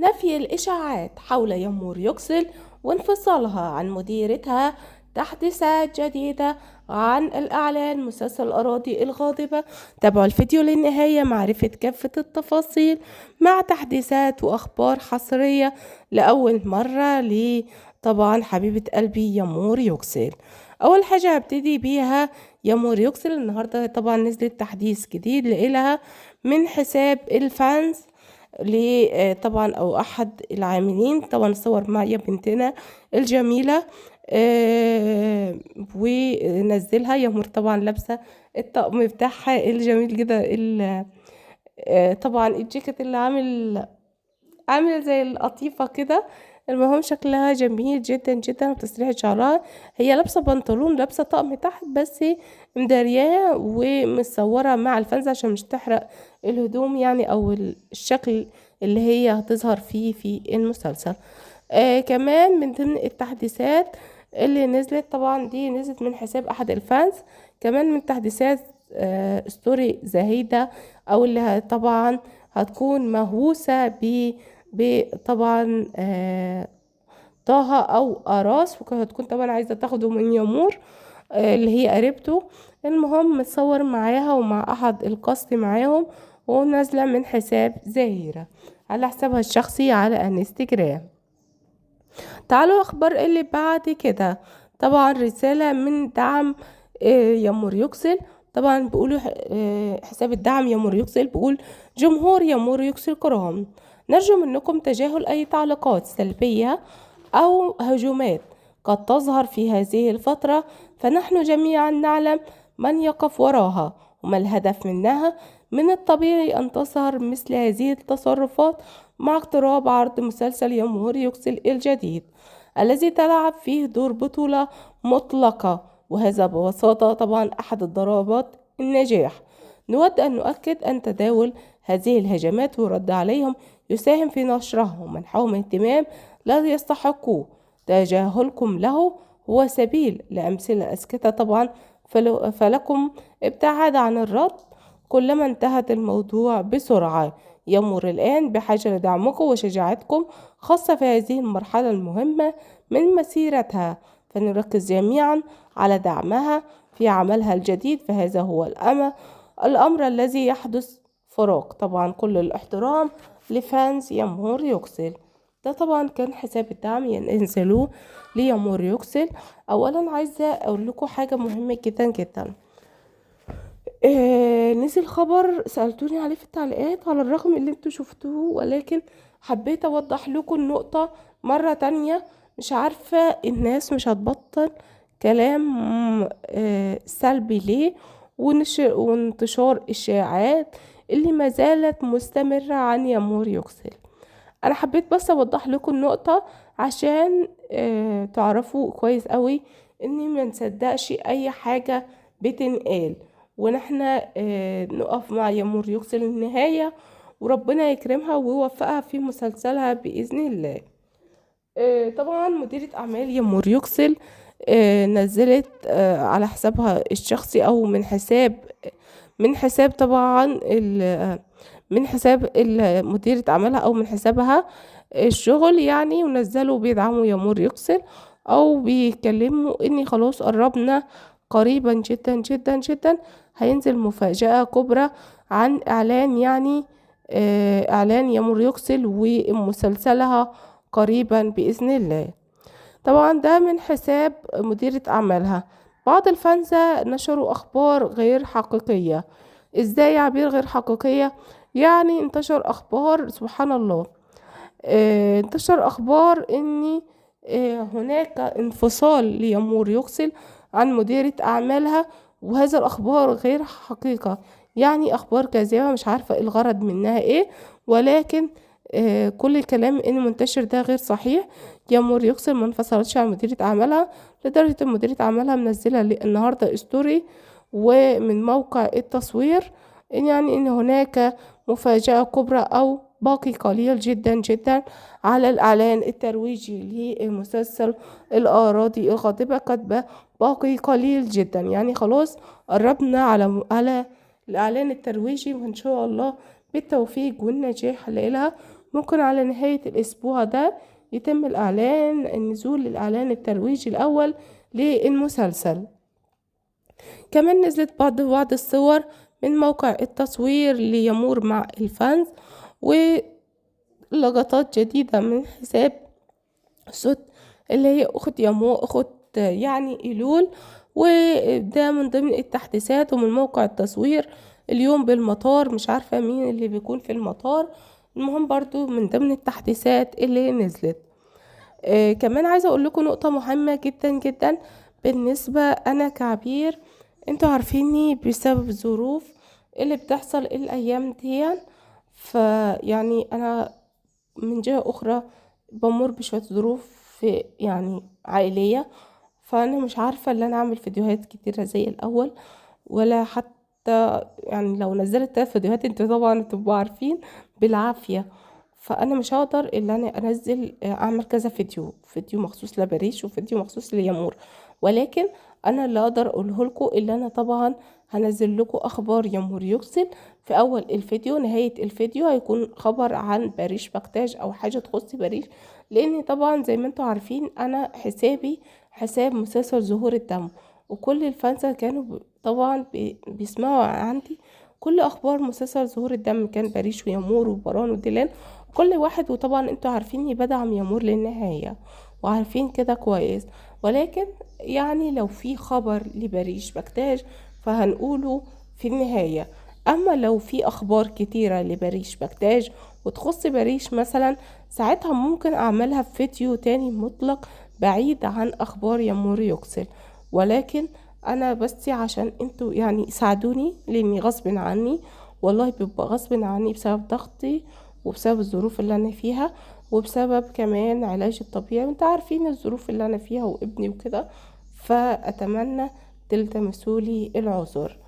نفي الإشاعات حول يمور يكسل وانفصالها عن مديرتها. تحديثات جديدة عن الإعلان مسلسل الأراضي الغاضبة. تابعوا الفيديو للنهاية معرفة كافة التفاصيل مع تحديثات وأخبار حصرية لأول مرة طبعا حبيبة قلبي يمور يكسل. أول حاجة هبتدي بيها يمور يكسل النهاردة طبعا نزلت تحديث جديد لإلها من حساب الفانز طبعا او احد العاملين. طبعا صور معي بنتنا الجميلة ونزلها يمر طبعا لابسة الطقم بتاعها الجميل جدا طبعا الجاكيت اللي عامل زي القطيفة كده. المهم شكلها جميل جدا جدا وتسريحة شعرها. هي لابسة بنطلون لابسة طقم تحت بس مدارياه ومتصورة مع الفانز عشان مش تحرق الهدوم يعني او الشكل اللي هي هتظهر فيه في المسلسل. كمان من ضمن التحديثات اللي نزلت طبعا دي نزلت من حساب احد الفانز. كمان من تحديثات ستوري زهيدة او اللي طبعا هتكون مهووسة طبعا طه او اراس وهتكون طبعا عايزة تاخده من يامور اللي هي قريبته. المهم متصور معاها ومع احد القصد معاهم ونازلة من حساب زهيرة على حسابها الشخصي على انستجرام. تعالوا اخبار اللي بعد كده. طبعا رسالة من دعم يامور يكسل. طبعا بيقولوا حساب الدعم يامور يكسل بيقول: جمهور يامور يكسل كرام، نرجو منكم تجاهل اي تعليقات سلبية او هجومات قد تظهر في هذه الفترة، فنحن جميعا نعلم من يقف وراها وما الهدف منها. من الطبيعي أن تظهر مثل هذه التصرفات مع اقتراب عرض مسلسل يمور يكسل الجديد الذي تلعب فيه دور بطولة مطلقة، وهذا ببساطة طبعا أحد الضربات النجاح. نود أن نؤكد أن تداول هذه الهجمات والرد عليهم يساهم في نشرهم ومنحهم اهتمام لا يستحقوه. تجاهلكم له هو سبيل لأمثلة أسكتة طبعا، فلكم ابتعاد عن الرد كلما انتهت الموضوع بسرعة. يمر الآن بحاجة لدعمكم وشجاعتكم خاصة في هذه المرحلة المهمة من مسيرتها، فنركز جميعا على دعمها في عملها الجديد، فهذا هو الأمر الذي يحدث فراق. طبعا كل الاحترام لفانز يمور يكسل. ده طبعا كان حساب الدعم ينزلوه ليمور يكسل. اولا عايزة اقول لكم حاجة مهمة جدا جدا. نزل خبر سألتوني عليه في التعليقات على الرغم اللي انتوا شفتوه، ولكن حبيت اوضح لكم النقطة مرة تانية. مش عارفة الناس مش هتبطل كلام سلبي ليه وانتشار الشائعات اللي ما زالت مستمرة عن يمور يكسل. انا حبيت بس اوضح لكم النقطة عشان تعرفوا كويس قوي اني ما نصدقش اي حاجة بتنقال، ونحن نقف مع يمور يكسل النهاية وربنا يكرمها ويوفقها في مسلسلها بإذن الله. طبعا مديرة أعمال يمور يكسل نزلت على حسابها الشخصي أو من حساب طبعا من حساب مديرة أعمالها أو من حسابها الشغل يعني، ونزلوا بيدعموا يمور يكسل أو بيتكلموا إني خلاص قربنا قريبا جدا جدا جدا هينزل مفاجأة كبرى عن إعلان يعني إعلان يمور يكسل ومسلسلها قريبا بإذن الله. طبعا ده من حساب مديرة أعمالها. بعض الفانزة نشروا أخبار غير حقيقية. إزاي عبير غير حقيقية؟ يعني انتشر أخبار سبحان الله. انتشر أخبار إن هناك انفصال ليمور يكسل عن مديرة أعمالها، وهذا الأخبار غير حقيقة، يعني أخبار كاذبة مش عارفة الغرض منها إيه، ولكن كل الكلام اللي منتشر ده غير صحيح. يمور يكسل ما انفصلتش عن مديرة أعمالها، لدرجة إن مديرة أعمالها منزلة النهاردة ستوري ومن موقع التصوير يعني إن هناك مفاجأة كبرى أو باقي قليل جدا جدا على الإعلان الترويجي لمسلسل الأراضي الغاضبة. كاتبة باقي قليل جدا، يعني خلاص قربنا على الإعلان الترويجي، وإن شاء الله بالتوفيق والنجاح لها ممكن على نهاية الأسبوع ده يتم النزول الإعلان الترويجي الأول للمسلسل. كمان نزلت بعض الصور من موقع التصوير ليمور مع الفانز، ولقطات جديدة من حساب صوت اللي هي أخت يعني إيلول. وده من ضمن التحديثات ومن موقع التصوير اليوم بالمطار، مش عارفة مين اللي بيكون في المطار. المهم برضو من ضمن التحديثات اللي نزلت. كمان عايزة اقول لكم نقطة مهمة جدا جدا بالنسبة انا كعبير. انتوا عارفيني بسبب الظروف اللي بتحصل الايام دي، فيعني انا من جهة اخرى بمر بشوية ظروف في يعني عائلية، فانا مش عارفة ان انا اعمل فيديوهات كتيرة زي الاول، ولا حتى يعني لو نزلت 3 فيديوهات انتوا طبعا تبقوا عارفين بالعافية. فانا مش هقدر ان انا انزل اعمل كذا فيديو مخصوص لبريش وفيديو مخصوص ليامور، ولكن انا اللي اقدر اقوله لكم اللي انا طبعا هنزل لكم اخبار يامور يكسل في اول الفيديو. نهاية الفيديو هيكون خبر عن باريش بكتاج او حاجة تخص باريش، لان طبعا زي ما انتوا عارفين انا حسابي حساب مسلسل ظهور الدم، وكل الفانسة كانوا طبعا بيسمعوا عندي كل اخبار مسلسل ظهور الدم، كان باريش ويامور وبران وديلان كل واحد. وطبعا انتوا عارفيني بدعم يامور للنهاية وعارفين كده كويس، ولكن يعني لو في خبر لباريش بكتاج فهنقوله في النهاية. اما لو في اخبار كتيرة لباريش بكتاج وتخص باريش مثلا، ساعتها ممكن اعملها في فيديو تاني مطلق بعيد عن اخبار يامور يكسل. ولكن انا بس عشان انتوا يعني ساعدوني، لاني غصب عني والله بيبقى غصب عني بسبب ضغطي وبسبب الظروف اللي انا فيها وبسبب كمان علاج الطبيعي، وانت عارفين الظروف اللي انا فيها وابني وكده، فاتمنى تلتمسولي العذر.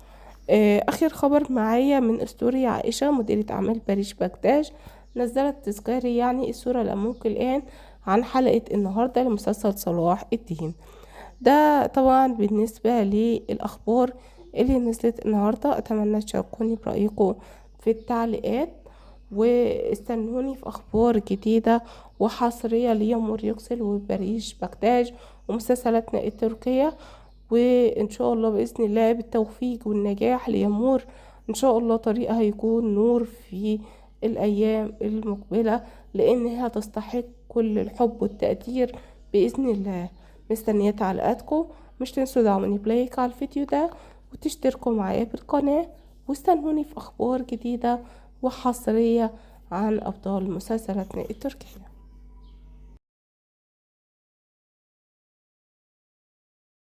اخر خبر معايا من اسطوري عائشة مديرة اعمال باريش بكتاج، نزلت تذكاري يعني الصورة اللي امامكم الان عن حلقة النهاردة لمسلسل صلاح الدين. ده طبعا بالنسبة للاخبار اللي نزلت النهاردة. اتمنى تشاركوني برأيكم في التعليقات، واستنوني في اخبار جديدة وحصرية ليامور يكسل وباريش بكتاج ومسلسلاتنا التركية. وان شاء الله باذن الله بالتوفيق والنجاح ليامور، ان شاء الله طريقها هيكون نور في الايام المقبلة، لانها تستحق كل الحب والتقدير باذن الله. مستنية تعليقاتكم، مش تنسوا دعموني بلايك على الفيديو ده وتشتركوا معايا بالقناة، واستنوني في اخبار جديدة وحصرية عن ابطال مسلسلاتنا التركية.